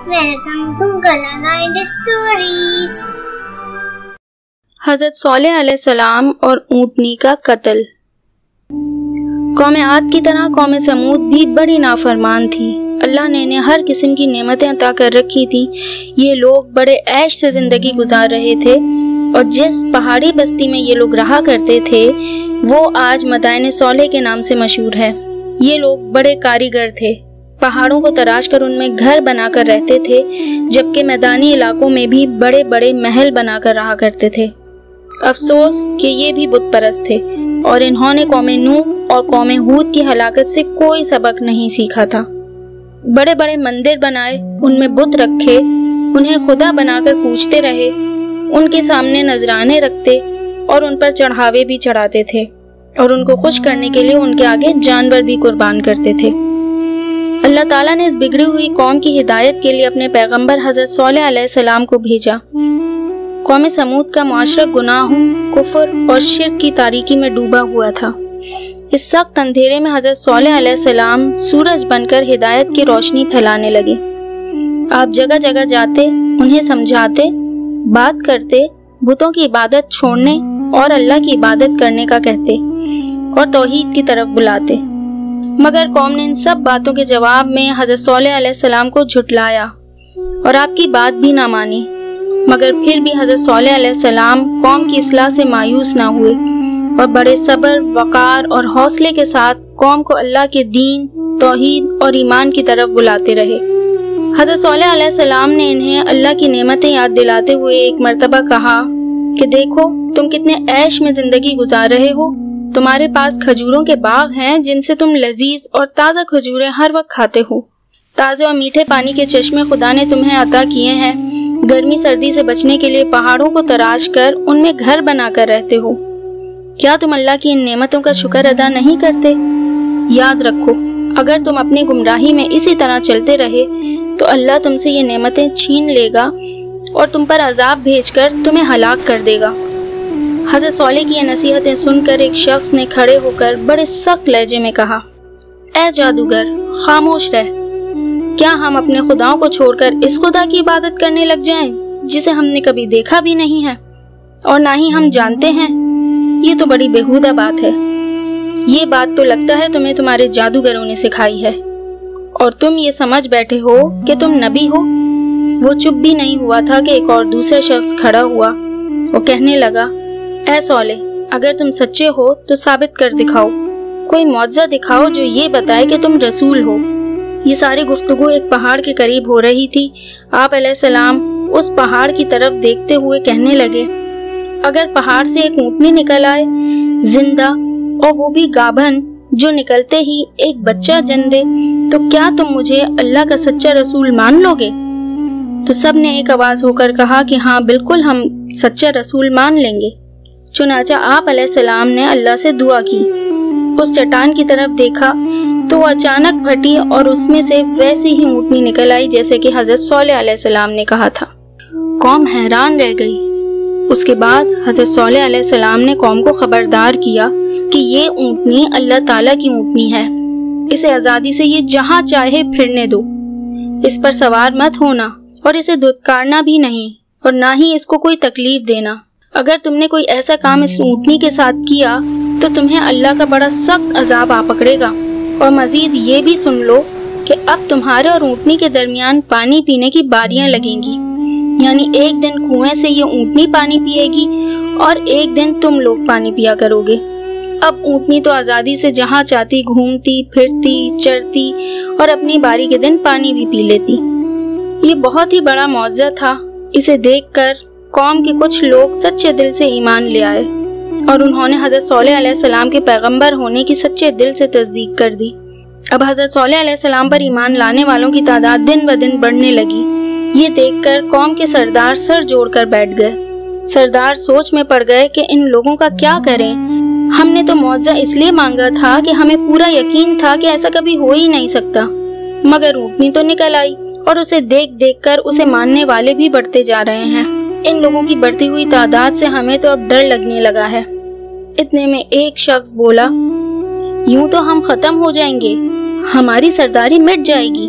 Welcome to Colorado Stories. حضرت صالح علیہ السلام اور اونٹنی کا قتل۔ قوم عاد کی طرح قوم سمود بھی بڑی نافرمان تھی۔ اللہ نے انہیں ہر قسم کی نعمتیں عطا کر رکھی تھی۔ یہ لوگ بڑے عیش سے زندگی گزار رہے تھے اور جس پہاڑی بستی میں یہ لوگ رہا کرتے تھے وہ آج مدائن صالح کے نام سے مشہور ہے۔ یہ لوگ بڑے کاریگر تھے، پہاڑوں کو تراش کر ان میں گھر بنا کر رہتے تھے، جبکہ میدانی علاقوں میں بھی بڑے بڑے محل بنا کر رہا کرتے تھے۔ افسوس کہ یہ بھی بت پرست تھے اور انہوں نے قوم نوح اور قوم ہود کی ہلاکت سے کوئی سبق نہیں سیکھا تھا۔ بڑے بڑے مندر بنائے، ان میں بت رکھے، انہیں خدا بنا کر پوجتے رہے، ان کے سامنے نذرانے رکھتے اور ان پر چڑھاوے بھی چڑھاتے تھے اور ان کو خوش کرنے کے لیے ان کے آگے جانور بھی قربان کرتے تھے۔ اللہ تعالیٰ نے اس بگڑی ہوئی قوم کی ہدایت کے لیے اپنے پیغمبر حضرت صالح علیہ السلام کو بھیجا۔ قوم سمود کا معاشرہ گناہوں، کفر اور شرک کی تاریکی میں ڈوبا ہوا تھا۔ اس سخت اندھیرے میں حضرت صالح علیہ السلام سورج بن کر ہدایت کی روشنی پھیلانے لگے۔ آپ جگہ جگہ جاتے، انہیں سمجھاتے، بات کرتے، بتوں کی عبادت چھوڑنے اور اللہ کی عبادت کرنے کا کہتے اور توحید کی طرف بلاتے، مگر قوم نے ان سب باتوں کے جواب میں حضرت صالح علیہ السلام کو جھٹلایا اور آپ کی بات بھی نہ مانی۔ مگر پھر بھی حضرت صالح علیہ السلام قوم کی اصلاح سے مایوس نہ ہوئے اور بڑے صبر، وقار اور حوصلے کے ساتھ قوم کو اللہ کے دین، توحید اور ایمان کی طرف بلاتے رہے۔ حضرت صالح علیہ السلام نے انہیں اللہ کی نعمتیں یاد دلاتے ہوئے ایک مرتبہ کہا کہ دیکھو تم کتنے عیش میں زندگی گزار رہے ہو، تمہارے پاس کھجوروں کے باغ ہیں جن سے تم لذیذ اور تازہ کھجوریں ہر وقت کھاتے ہو، تازے اور میٹھے پانی کے چشمے خدا نے تمہیں عطا کیے ہیں، گرمی سردی سے بچنے کے لیے پہاڑوں کو تراش کر ان میں گھر بنا کر رہتے ہو، کیا تم اللہ کی ان نعمتوں کا شکر ادا نہیں کرتے؟ یاد رکھو اگر تم اپنی گمراہی میں اسی طرح چلتے رہے تو اللہ تم سے یہ نعمتیں چھین لے گا اور تم پر عذاب بھیج کر تمہیں ہلاک کر دے گا۔ حضرت صالح کی یہ نصیحتیں سن کر ایک شخص نے کھڑے ہو کر بڑے سخت لہجے میں کہا، اے جادوگر خاموش رہ، کیا ہم اپنے خداؤں کو چھوڑ کر اس خدا کی عبادت کرنے لگ جائیں جسے ہم نے کبھی دیکھا بھی نہیں ہے اور نہ ہی ہم جانتے ہیں؟ یہ تو بڑی بیہودہ بات ہے۔ یہ بات تو لگتا ہے تمہیں تمہارے جادوگروں نے سکھائی ہے اور تم یہ سمجھ بیٹھے ہو کہ تم نبی ہو۔ وہ چپ بھی نہیں ہوا تھا کہ ایک اور دوسرا شخص کھڑا ہوا اور کہنے لگا، اے صالح اگر تم سچے ہو تو ثابت کر دکھاؤ، کوئی معجزہ دکھاؤ جو یہ بتائے کہ تم رسول ہو۔ یہ ساری گفتگو ایک پہاڑ کے قریب ہو رہی تھی۔ آپ علیہ السلام اس پہاڑ کی طرف دیکھتے ہوئے کہنے لگے، اگر پہاڑ سے ایک اونٹنی نکل آئے زندہ اور وہ بھی گابھن جو نکلتے ہی ایک بچہ جن دے تو کیا تم مجھے اللہ کا سچا رسول مان لو گے؟ تو سب نے ایک آواز ہو کر کہا کہ ہاں بالکل ہم سچا رسول مان لیں گے۔ چنانچہ آپ علیہ السلام نے اللہ سے دعا کی، اس چٹان کی طرف دیکھا تو وہ اچانک پھٹی اور اس میں سے ویسی ہی اونٹنی نکل آئی جیسے کہ حضرت صالح علیہ السلام نے کہا تھا۔ قوم حیران رہ گئی۔ اس کے بعد حضرت صالح علیہ السلام نے قوم کو خبردار کیا کہ یہ اونٹنی اللہ تعالیٰ کی اونٹنی ہے، اسے آزادی سے یہ جہاں چاہے پھرنے دو، اس پر سوار مت ہونا اور اسے دھتکارنا بھی نہیں اور نہ ہی اس کو کوئی تکلیف دینا۔ اگر تم نے کوئی ایسا کام اس اونٹنی کے ساتھ کیا تو تمہیں اللہ کا بڑا سخت عذاب آ پکڑے گا۔ اور مزید یہ بھی سن لو کہ اب تمہارے اور اونٹنی کے درمیان پانی پینے کی باریاں لگیں گی، یعنی ایک دن کنویں سے یہ اونٹنی پانی پیے گی اور ایک دن تم لوگ پانی پیا کرو گے۔ اب اونٹنی تو آزادی سے جہاں چاہتی گھومتی پھرتی چرتی اور اپنی باری کے دن پانی بھی پی لیتی۔ یہ بہت ہی بڑا معجزہ تھا۔ اسے دیکھ کر قوم کے کچھ لوگ سچے دل سے ایمان لے آئے اور انہوں نے حضرت صالح علیہ السلام کے پیغمبر ہونے کی سچے دل سے تصدیق کر دی۔ اب حضرت صالح علیہ السلام پر ایمان لانے والوں کی تعداد دن بدن بڑھنے لگی۔ یہ دیکھ کر قوم کے سردار سر جوڑ کر بیٹھ گئے۔ سردار سوچ میں پڑ گئے کہ ان لوگوں کا کیا کریں۔ ہم نے تو معجزہ اس لیے مانگا تھا کہ ہمیں پورا یقین تھا کہ ایسا کبھی ہو ہی نہیں سکتا، مگر اونٹنی تو نکل آئی اور اسے دیکھ دیکھ کر اسے ماننے والے بھی بڑھتے جا رہے ہیں۔ ان لوگوں کی بڑھتی ہوئی تعداد سے ہمیں تو اب ڈر لگنے لگا ہے۔ اتنے میں ایک شخص بولا، یوں تو ہم ختم ہو جائیں گے، ہماری سرداری مٹ جائے گی۔